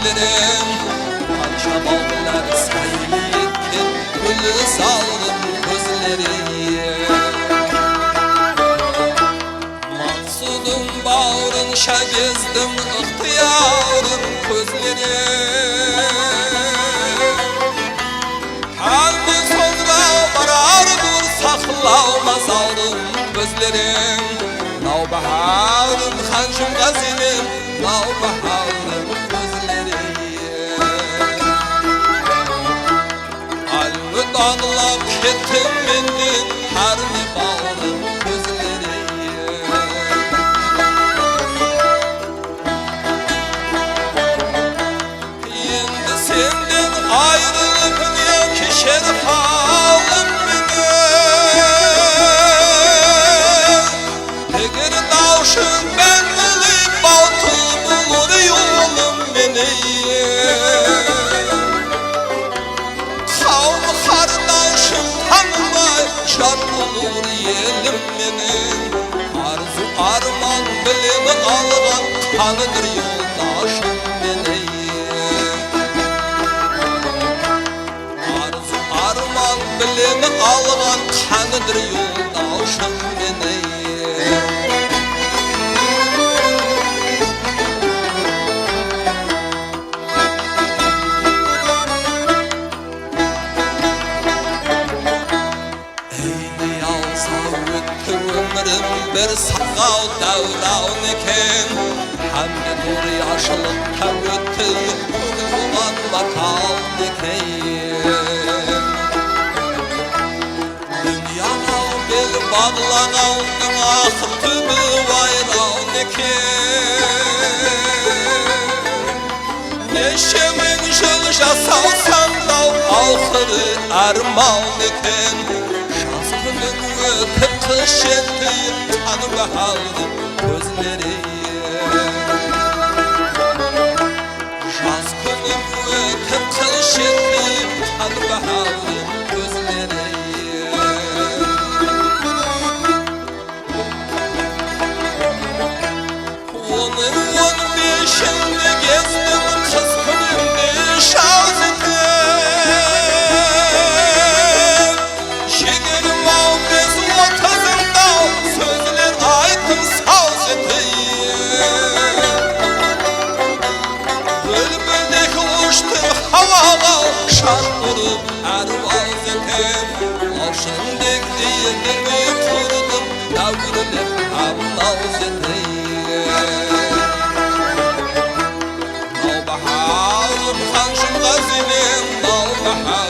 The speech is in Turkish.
gözlerim Kança bağlar saylı ettin gülü saldım gözleri Maksudum bağrın şagizdim ihtiyarın gözleri Kalbi sonra barardır saklamaz aldım gözlerim Navbaharım hancım gazilim Navbaharım gözlerim Almı dağlap kettim mendin her mi bağrım gözlerim Şimdi senden ayrılıp niye ki şeref alım beni Eğer davşın ben olup baltı bulur yolum beni Kavm kardeşim tanımay şan olur yelim benim Arzu arman bilimi algan kanıdır yoldaşım beni Arzu arman bilimi algan kanıdır yoldaşım beni Bir sakal davran eken Hem de dur yaşlılıkta öttü Kuman vakal eken Dünyana bir bağlanağının ahıtı bir vayran eken Neşemin şılşa salsam da ahırı armağan eken Öpüp kış ettiğim tanı bahardım gözleri Şans günüm öpüp kış ettiğim tanı bahardım gözleri Onun 15'inde gezdim kız günümde şans ettim Şan vurup ervaz etem Avşındek değilimi kurdum Davrilip avlaz etem Navbaharım hancım gazilim Navbaharım